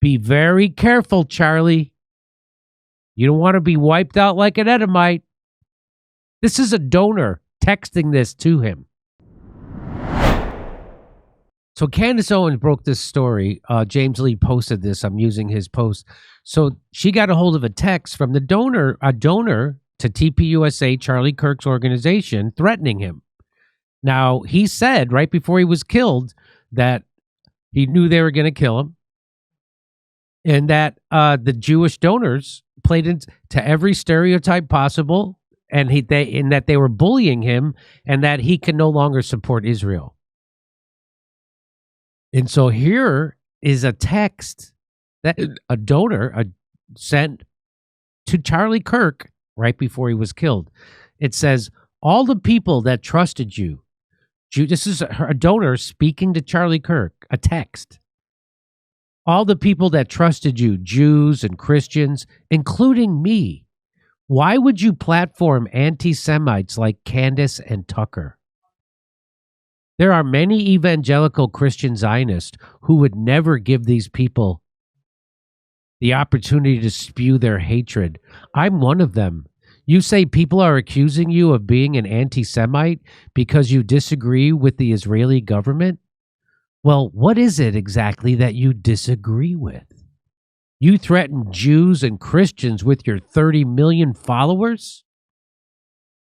Be very careful, Charlie. You don't want to be wiped out like an Edomite. This is a donor texting this to him. So Candace Owens broke this story. James Lee posted this. I'm using his post. So she got a hold of a text from a donor to TPUSA, Charlie Kirk's organization, threatening him. Now, he said right before he was killed that he knew they were going to kill him, and that the Jewish donors played into every stereotype possible, and that they were bullying him, and that he can no longer support Israel. And so here is a text that a donor sent to Charlie Kirk right before he was killed. It says, all the people that trusted you. This is a donor speaking to Charlie Kirk, a text. All the people that trusted you, Jews and Christians, including me. Why would you platform anti-Semites like Candace and Tucker? There are many evangelical Christian Zionists who would never give these people the opportunity to spew their hatred. I'm one of them. You say people are accusing you of being an anti-Semite because you disagree with the Israeli government? Well, what is it exactly that you disagree with? You threaten Jews and Christians with your 30 million followers?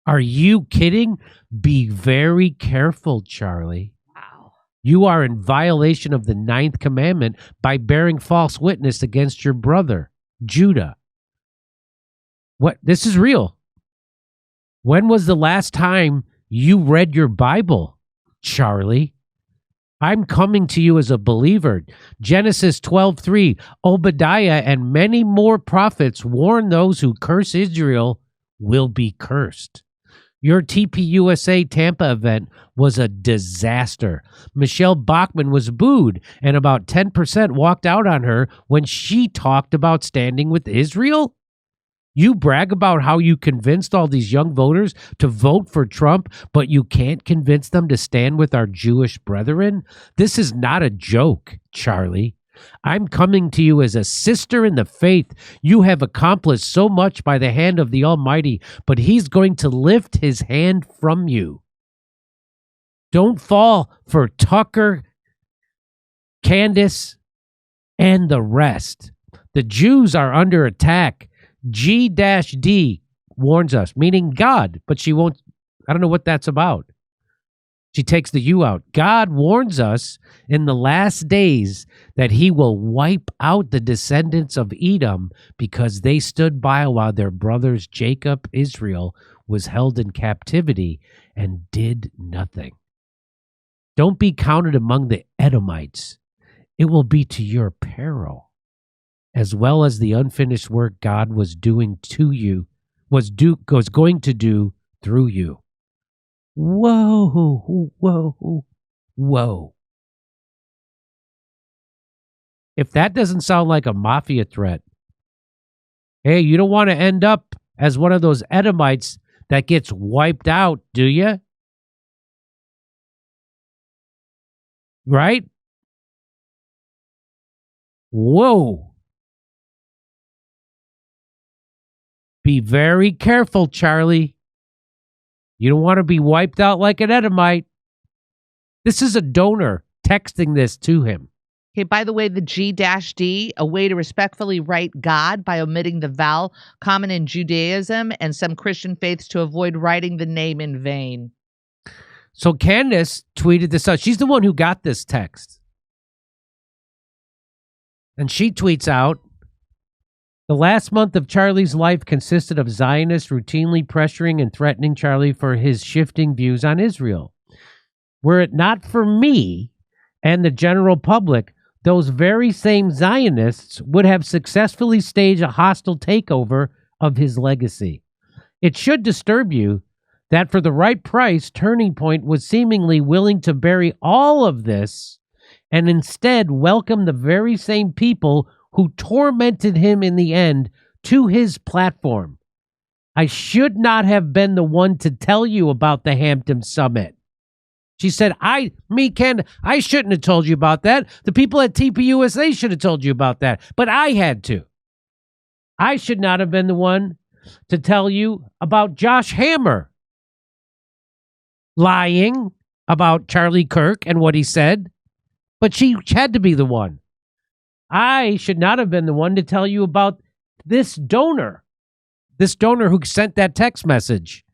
Are you kidding? Be very careful, Charlie. Wow. You are in violation of the 9th commandment by bearing false witness against your brother, Judah. What? This is real. When was the last time you read your Bible, Charlie? I'm coming to you as a believer. Genesis 12:3, Obadiah and many more prophets warn those who curse Israel will be cursed. Your TPUSA Tampa event was a disaster. Michelle Bachmann was booed, and about 10% walked out on her when she talked about standing with Israel. You brag about how you convinced all these young voters to vote for Trump, but you can't convince them to stand with our Jewish brethren? This is not a joke, Charlie. I'm coming to you as a sister in the faith. You have accomplished so much by the hand of the Almighty, but He's going to lift His hand from you. Don't fall for Tucker, Candace, and the rest. The Jews are under attack. G-D warns us, meaning God, but she won't, I don't know what that's about. She takes the U out. God warns us in the last days that He will wipe out the descendants of Edom because they stood by while their brothers Jacob, Israel, was held in captivity and did nothing. Don't be counted among the Edomites. It will be to your peril, as well as the unfinished work God was doing to you, was going to do through you. Whoa, whoa, whoa. If that doesn't sound like a mafia threat, hey, you don't want to end up as one of those Edomites that gets wiped out, do you? Right? Whoa. Be very careful, Charlie. You don't want to be wiped out like an Edomite. This is a donor texting this to him. Okay, by the way, the G-D, a way to respectfully write God by omitting the vowel, common in Judaism and some Christian faiths to avoid writing the name in vain. So Candace tweeted this out. She's the one who got this text. And she tweets out, the last month of Charlie's life consisted of Zionists routinely pressuring and threatening Charlie for his shifting views on Israel. Were it not for me and the general public, those very same Zionists would have successfully staged a hostile takeover of his legacy. It should disturb you that for the right price, Turning Point was seemingly willing to bury all of this and instead welcome the very same people who tormented him in the end to his platform. I should not have been the one to tell you about the Hampton Summit. She said, I shouldn't have told you about that. The people at TPUSA should have told you about that, but I had to. I should not have been the one to tell you about Josh Hammer lying about Charlie Kirk and what he said, but she had to be the one. I should not have been the one to tell you about this donor who sent that text message.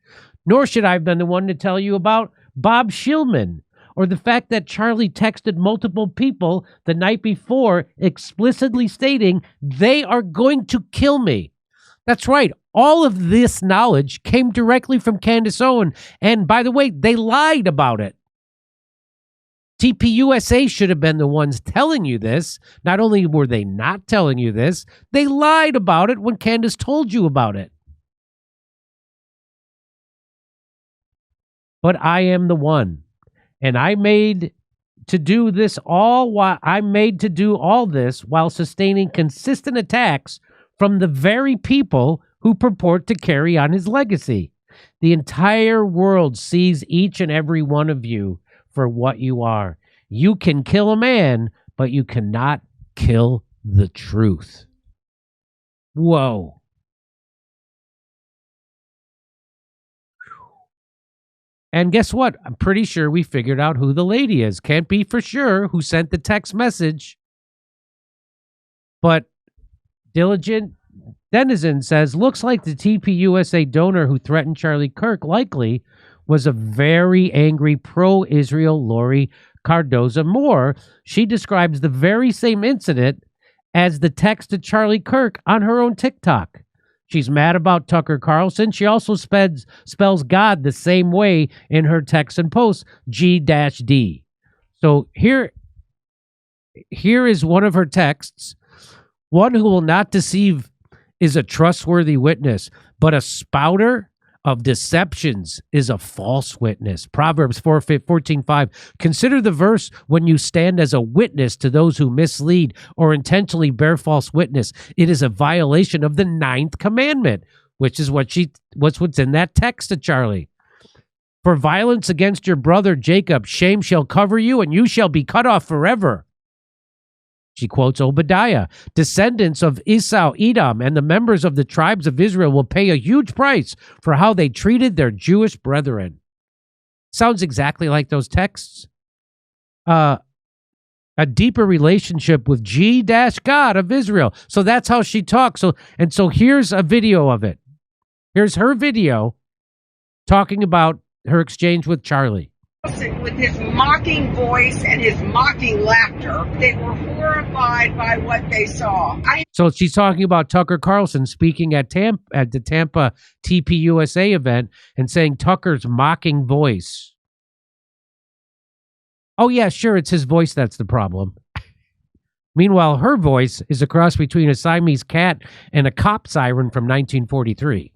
Nor should I have been the one to tell you about Bob Shillman, or the fact that Charlie texted multiple people the night before explicitly stating they are going to kill me. That's right. All of this knowledge came directly from Candace Owens. And by the way, they lied about it. TPUSA should have been the ones telling you this. Not only were they not telling you this, they lied about it when Candace told you about it. But I am the one. And I'm made to do all this while sustaining consistent attacks from the very people who purport to carry on his legacy. The entire world sees each and every one of you for what you are. You can kill a man, but you cannot kill the truth. Whoa. And guess what? I'm pretty sure we figured out who the lady is. Can't be for sure who sent the text message. But Diligent Denizen says, looks like the TPUSA donor who threatened Charlie Kirk likely was a very angry pro-Israel Lori Cardoza Moore. She describes the very same incident as the text to Charlie Kirk on her own TikTok. She's mad about Tucker Carlson. She also spells God the same way in her texts and posts, G-D. So here is one of her texts. One who will not deceive is a trustworthy witness, but a spouter of deceptions is a false witness. Proverbs 14:5. Consider the verse when you stand as a witness to those who mislead or intentionally bear false witness. It is a violation of the 9th commandment, which is what's in that text to Charlie. For violence against your brother Jacob, shame shall cover you, and you shall be cut off forever. She quotes Obadiah. Descendants of Esau, Edom, and the members of the tribes of Israel will pay a huge price for how they treated their Jewish brethren. Sounds exactly like those texts. A deeper relationship with G-God of Israel. So that's how she talks. So here's a video of it. Here's her video talking about her exchange with Charlie. With his mocking voice and his mocking laughter, they were horrified by what they saw. So she's talking about Tucker Carlson speaking at the Tampa TPUSA event and saying Tucker's mocking voice. Oh yeah, sure, it's his voice that's the problem. Meanwhile, her voice is a cross between a Siamese cat and a cop siren from 1943.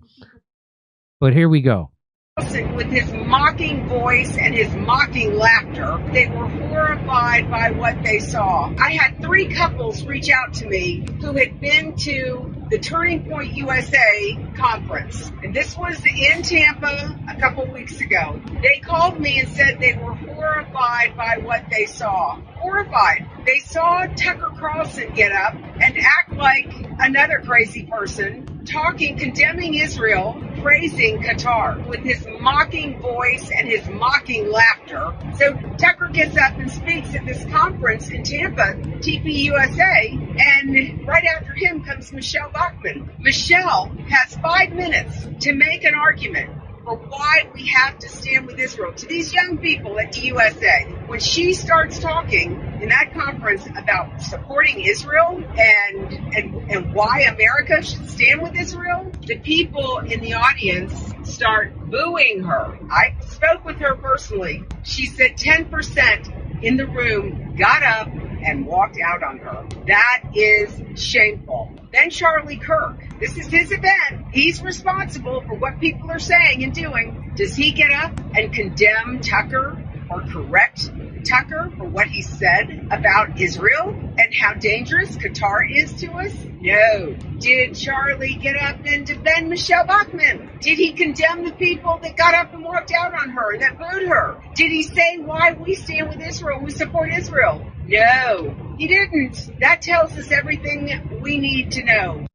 But here we go. With his mocking voice and his mocking laughter, they were horrified by what they saw. I had 3 couples reach out to me who had been to the Turning Point USA conference. And this was in Tampa a couple weeks ago. They called me and said they were horrified by what they saw. Horrified. They saw Tucker Carlson get up and act like another crazy person, talking, condemning Israel, praising Qatar with his mocking voice and his mocking laughter. So Tucker gets up and speaks at this conference in Tampa, TPUSA, and right after him comes Michelle Bachmann. Michelle has 5 minutes to make an argument for why we have to stand with Israel to these young people at TUSA. When she starts talking in that conference about supporting Israel and why America should stand with Israel, the people in the audience start booing her. I spoke with her personally. She said 10% in the room got up and walked out on her. That is shameful. Then Charlie Kirk. This is his event. He's responsible for what people are saying and doing. Does he get up and condemn Tucker or correct Tucker for what he said about Israel and how dangerous Qatar is to us? No. Did Charlie get up and defend Michelle Bachmann? Did he condemn the people that got up and walked out on her, that booed her? Did he say why we stand with Israel, we support Israel? No, he didn't. That tells us everything we need to know.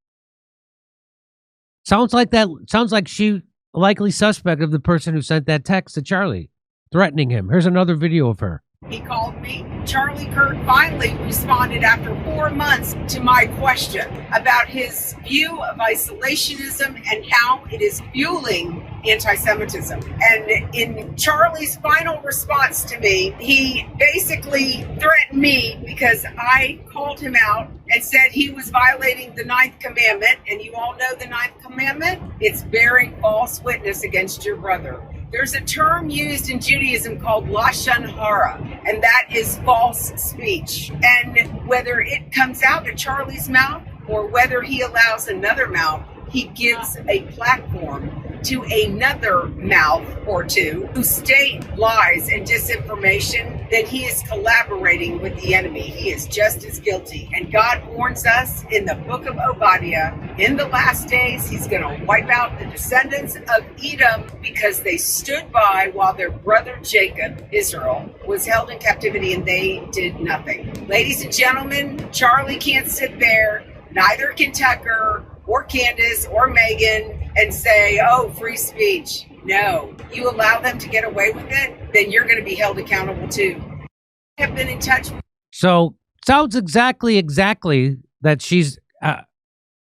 Sounds like she a likely suspect of the person who sent that text to Charlie, threatening him. Here's another video of her. He called me. Charlie Kirk finally responded after 4 months to my question about his view of isolationism and how it is fueling anti-Semitism. And in Charlie's final response to me, he basically threatened me because I called him out and said he was violating the 9th commandment. And you all know the 9th commandment? It's bearing false witness against your brother. There's a term used in Judaism called lashon hara, and that is false speech. And whether it comes out of Charlie's mouth or whether he allows another mouth, he gives a platform to another mouth or two who state lies and disinformation, then he is collaborating with the enemy. He is just as guilty. And God warns us in the book of Obadiah, in the last days, he's going to wipe out the descendants of Edom because they stood by while their brother Jacob, Israel, was held in captivity and they did nothing. Ladies and gentlemen, Charlie can't sit there, neither can Tucker or Candace or Megan and say, oh, free speech. No, you allow them to get away with it, then you're going to be held accountable too. I have been in touch. So sounds exactly that she's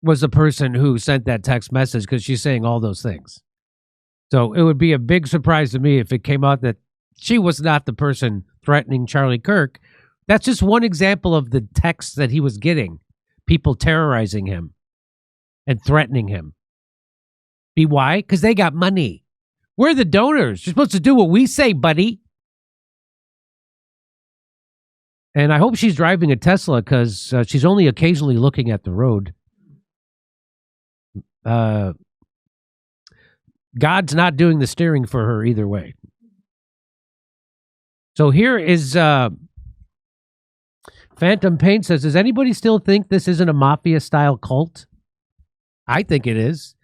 was the person who sent that text message because she's saying all those things. So it would be a big surprise to me if it came out that she was not the person threatening Charlie Kirk. That's just one example of the texts that he was getting. People terrorizing him and threatening him. Why? Because they got money. We're the donors. You're supposed to do what we say, buddy. And I hope she's driving a Tesla because she's only occasionally looking at the road. God's not doing the steering for her either way. So here is Phantom Pain says, does anybody still think this isn't a mafia-style cult? I think it is.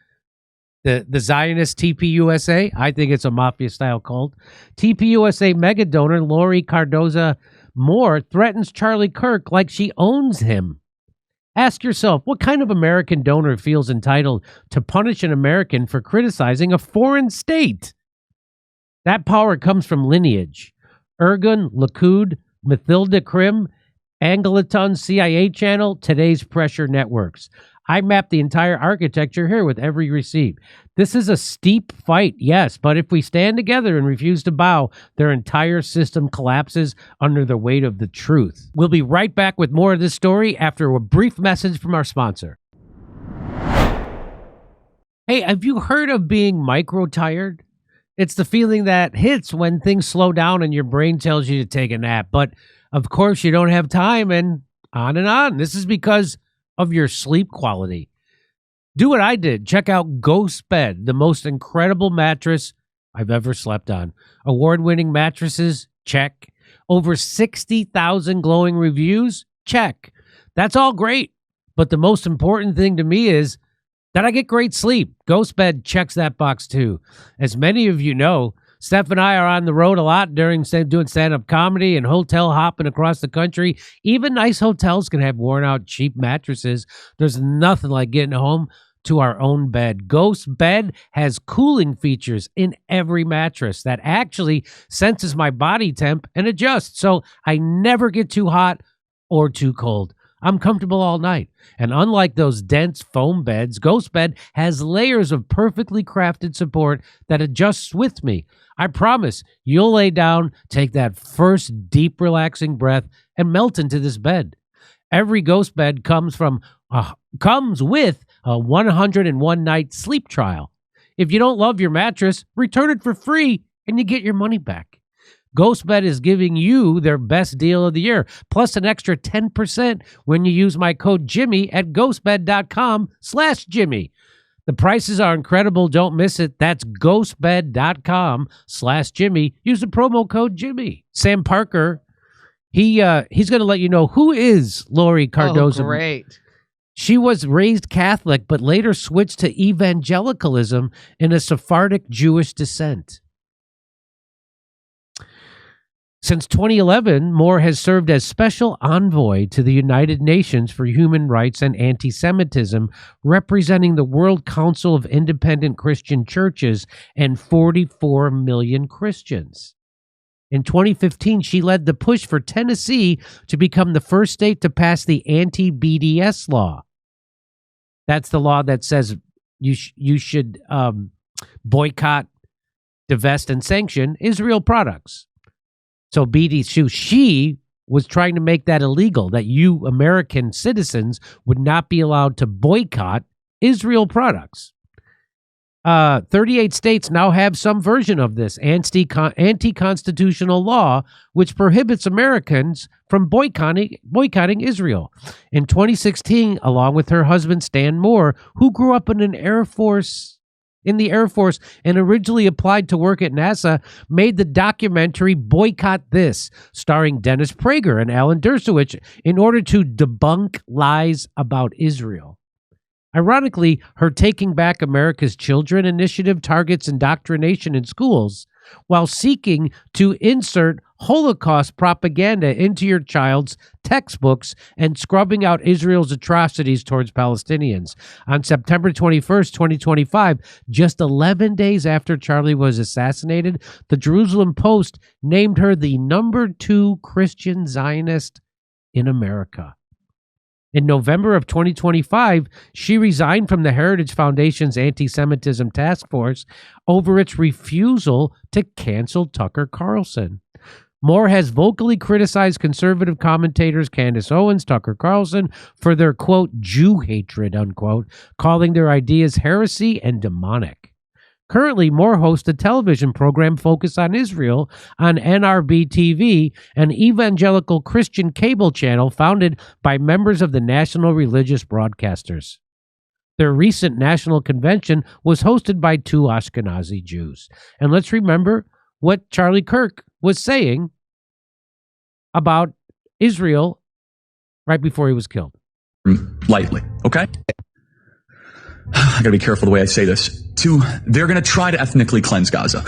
The Zionist TPUSA, I think it's a mafia-style cult. TPUSA mega donor Lori Cardoza Moore threatens Charlie Kirk like she owns him. Ask yourself, what kind of American donor feels entitled to punish an American for criticizing a foreign state? That power comes from lineage. Ergun, Likud, Mathilda Krim, Angleton, CIA channel, today's pressure networks. I mapped the entire architecture here with every receipt. This is a steep fight, yes, but if we stand together and refuse to bow, their entire system collapses under the weight of the truth. We'll be right back with more of this story after a brief message from our sponsor. Hey, have you heard of being micro-tired? It's the feeling that hits when things slow down and your brain tells you to take a nap, but of course you don't have time and on and on. This is because of your sleep quality. Do what I did. Check out Ghost Bed, the most incredible mattress I've ever slept on. Award-winning mattresses? Check. Over 60,000 glowing reviews? Check. That's all great. But the most important thing to me is that I get great sleep. Ghost Bed checks that box too. As many of you know, Steph and I are on the road a lot doing stand-up comedy and hotel hopping across the country. Even nice hotels can have worn-out, cheap mattresses. There's nothing like getting home to our own bed. Ghost Bed has cooling features in every mattress that actually senses my body temp and adjusts, so I never get too hot or too cold. I'm comfortable all night. And unlike those dense foam beds, Ghost Bed has layers of perfectly crafted support that adjusts with me. I promise you'll lay down, take that first deep, relaxing breath, and melt into this bed. Every Ghost Bed comes with a 101-night sleep trial. If you don't love your mattress, return it for free and you get your money back. Ghost Bed is giving you their best deal of the year, plus an extra 10% when you use my code Jimmy at ghostbed.com/Jimmy. The prices are incredible. Don't miss it. That's ghostbed.com/Jimmy. Use the promo code Jimmy. Sam Parker, he's going to let you know who is Lori Cardozo. Oh, great. She was raised Catholic, but later switched to evangelicalism in a Sephardic Jewish descent. Since 2011, Moore has served as special envoy to the United Nations for Human Rights and Anti-Semitism, representing the World Council of Independent Christian Churches and 44 million Christians. In 2015, she led the push for Tennessee to become the first state to pass the anti-BDS law. That's the law that says you should boycott, divest, and sanction Israel products. So she was trying to make that illegal, that you American citizens would not be allowed to boycott Israel products. 38 states now have some version of this anti-constitutional law, which prohibits Americans from boycotting Israel. In 2016, along with her husband, Stan Moore, who grew up in the Air Force and originally applied to work at NASA, made the documentary Boycott This, starring Dennis Prager and Alan Dershowitz, in order to debunk lies about Israel. Ironically, her Taking Back America's Children initiative targets indoctrination in schools while seeking to insert Holocaust propaganda into your child's textbooks and scrubbing out Israel's atrocities towards Palestinians. On September 21st, 2025, just 11 days after Charlie was assassinated, the Jerusalem Post named her the #2 Christian Zionist in America. In November of 2025, she resigned from the Heritage Foundation's Anti-Semitism Task Force over its refusal to cancel Tucker Carlson. Moore has vocally criticized conservative commentators Candace Owens, Tucker Carlson, for their, quote, Jew hatred, unquote, calling their ideas heresy and demonic. Currently, Moore hosts a television program focused on Israel on NRB TV, an evangelical Christian cable channel founded by members of the National Religious Broadcasters. Their recent national convention was hosted by 2 Ashkenazi Jews. And let's remember what Charlie Kirk was saying about Israel right before he was killed. Lightly, okay? I gotta be careful the way I say this. They're gonna try to ethnically cleanse Gaza.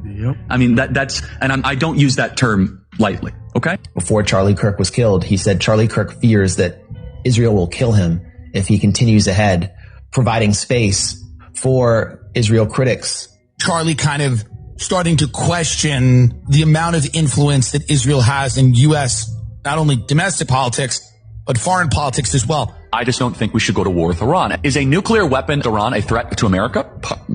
Yep. I mean, I don't use that term lightly, okay? Before Charlie Kirk was killed, he said Charlie Kirk fears that Israel will kill him if he continues ahead, providing space for Israel critics. Charlie kind of starting to question the amount of influence that Israel has in U.S., not only domestic politics, but foreign politics as well. I just don't think we should go to war with Iran. Is a nuclear weapon Iran a threat to America?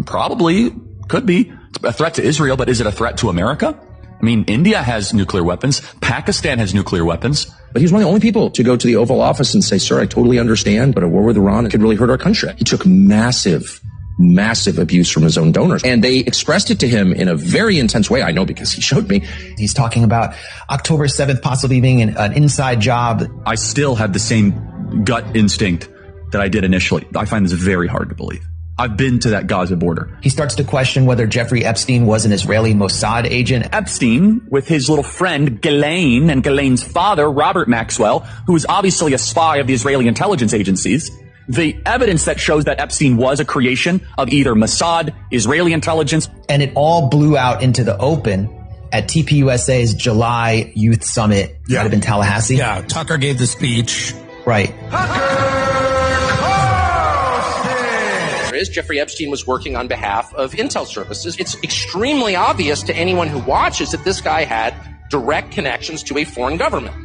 Probably. Could be. It's a threat to Israel, but is it a threat to America? I mean, India has nuclear weapons. Pakistan has nuclear weapons. But he's one of the only people to go to the Oval Office and say, sir, I totally understand, but a war with Iran could really hurt our country. He took massive abuse from his own donors. And they expressed it to him in a very intense way. I know because he showed me. He's talking about October 7th possibly being an inside job. I still have the same gut instinct that I did initially. I find this very hard to believe. I've been to that Gaza border. He starts to question whether Jeffrey Epstein was an Israeli Mossad agent. Epstein, with his little friend Ghislaine and Ghislaine's father, Robert Maxwell, who is obviously a spy of the Israeli intelligence agencies. The evidence that shows that Epstein was a creation of either Mossad, Israeli intelligence. And it all blew out into the open at TPUSA's July Youth Summit. Yeah. Might have been Tallahassee. Yeah, Tucker gave the speech. Right. Jeffrey Epstein was working on behalf of intel services. It's extremely obvious to anyone who watches that this guy had direct connections to a foreign government.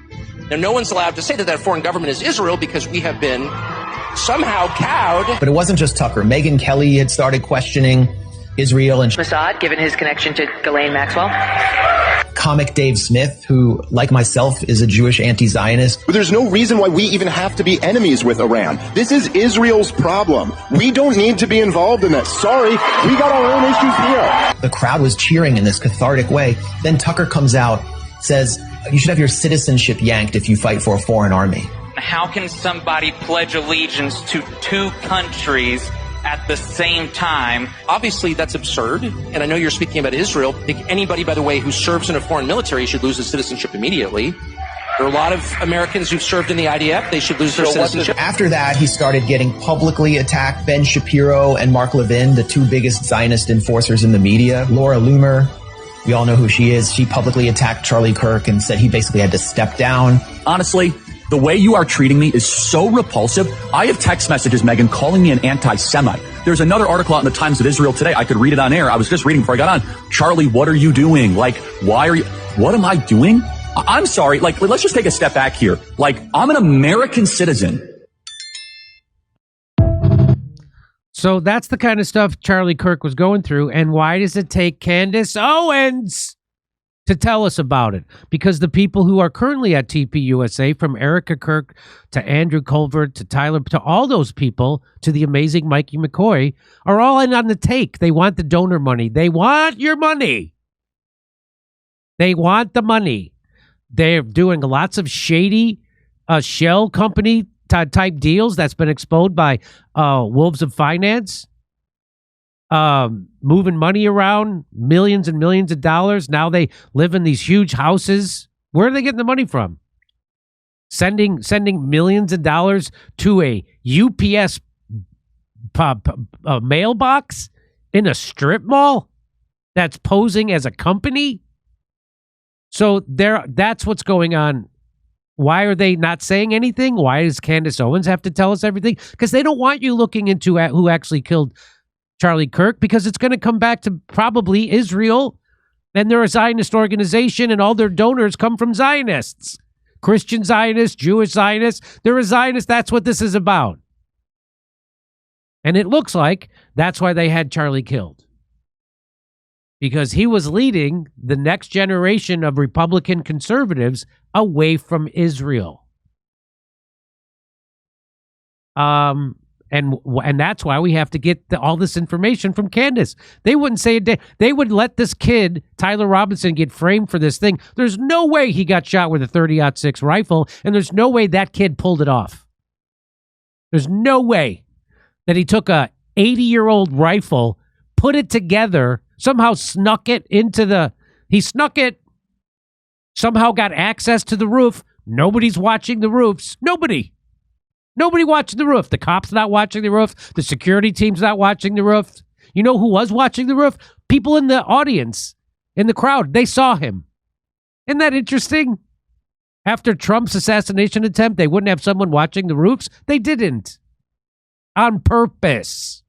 Now, no one's allowed to say that foreign government is Israel because we have been somehow cowed. But it wasn't just Tucker. Megyn Kelly had started questioning Israel and Mossad, given his connection to Ghislaine Maxwell. Comic Dave Smith, who, like myself, is a Jewish anti-Zionist. But there's no reason why we even have to be enemies with Iran. This is Israel's problem. We don't need to be involved in this. Sorry, we got our own issues here. The crowd was cheering in this cathartic way. Then Tucker comes out, says, you should have your citizenship yanked if you fight for a foreign army. How can somebody pledge allegiance to 2 countries at the same time. Obviously, that's absurd. And I know you're speaking about Israel. I think anybody, by the way, who serves in a foreign military should lose his citizenship immediately. There are a lot of Americans who've served in the IDF. They should lose their citizenship. After that, he started getting publicly attacked. Ben Shapiro and Mark Levin, the two biggest Zionist enforcers in the media. Laura Loomer, we all know who she is. She publicly attacked Charlie Kirk and said he basically had to step down. Honestly, the way you are treating me is so repulsive. I have text messages, Megan, calling me an anti-Semite. There's another article out in the Times of Israel today. I could read it on air. I was just reading before I got on. Charlie, what are you doing? Like, why are you... What am I doing? I'm sorry. Like, let's just take a step back here. Like, I'm an American citizen. So that's the kind of stuff Charlie Kirk was going through. And why does it take Candace Owens to tell us about it? Because the people who are currently at TPUSA, from Erica Kirk to Andrew Colvert to Tyler, to all those people, to the amazing Mikey McCoy, are all in on the take. They want the donor money. They want your money. They want the money. They're doing lots of shady shell company type deals that's been exposed by Wolves of Finance. Moving money around, millions and millions of dollars. Now they live in these huge houses. Where are they getting the money from? Sending millions of dollars to a UPS mailbox in a strip mall that's posing as a company. So that's what's going on. Why are they not saying anything? Why does Candace Owens have to tell us everything? Because they don't want you looking into who actually killed Charlie Kirk, because it's going to come back to probably Israel, and they're a Zionist organization, and all their donors come from Zionists. Christian Zionists, Jewish Zionists. They're a Zionist. That's what this is about. And it looks like that's why they had Charlie killed. Because he was leading the next generation of Republican conservatives away from Israel. And that's why we have to get all this information from Candace. They wouldn't say a day. They would let this kid, Tyler Robinson, get framed for this thing. There's no way he got shot with a 30-06 rifle, and there's no way that kid pulled it off. There's no way that he took a 80-year-old rifle, put it together, somehow snuck it he snuck it, somehow got access to the roof. Nobody's watching the roofs. Nobody watching the roof. The cop's not watching the roof. The security team's not watching the roof. You know who was watching the roof? People in the audience, in the crowd. They saw him. Isn't that interesting? After Trump's assassination attempt, they wouldn't have someone watching the roofs. They didn't. On purpose.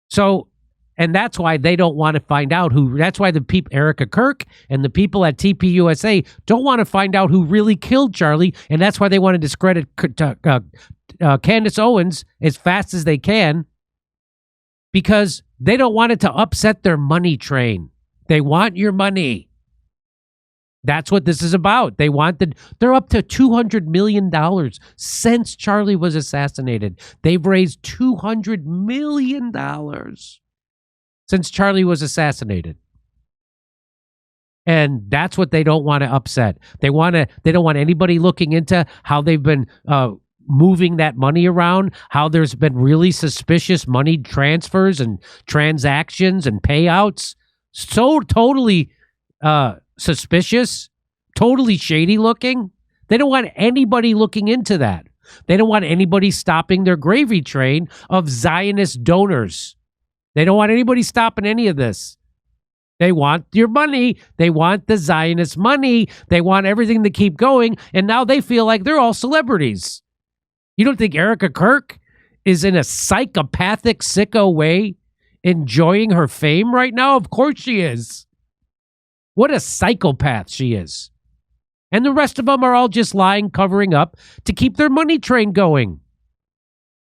So, and that's why they don't want to find out that's why the people, Erica Kirk and the people at TPUSA, don't want to find out who really killed Charlie. And that's why they want to discredit Candace Owens as fast as they can, because they don't want it to upset their money train. They want your money. That's what this is about. They're up to $200 million since Charlie was assassinated. They've raised $200 million since Charlie was assassinated. And that's what they don't want to upset. They don't want anybody looking into how they've been moving that money around, how there's been really suspicious money transfers and transactions and payouts. So totally suspicious, totally shady looking. They don't want anybody looking into that. They don't want anybody stopping their gravy train of Zionist donors. They don't want anybody stopping any of this. They want your money. They want the Zionist money. They want everything to keep going. And now they feel like they're all celebrities. You don't think Erica Kirk is in a psychopathic, sicko way enjoying her fame right now? Of course she is. What a psychopath she is. And the rest of them are all just lying, covering up to keep their money train going.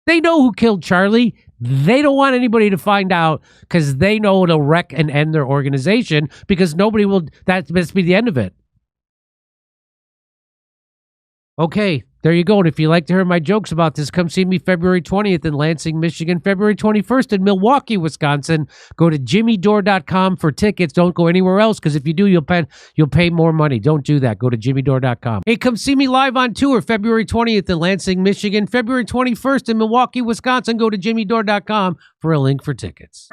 They know who killed Charlie. They don't want anybody to find out because they know it'll wreck and end their organization, because nobody will. That must be the end of it. Okay, There you go. And if you like to hear my jokes about this, come see me February 20th in Lansing, Michigan, February 21st in Milwaukee, Wisconsin. Go to jimmydore.com for tickets. Don't go anywhere else, because if you do, you'll pay more money. Don't do that. Go to jimmydore.com. Hey, come see me live on tour February 20th in Lansing, Michigan, February 21st in Milwaukee, Wisconsin. Go to jimmydore.com for a link for tickets.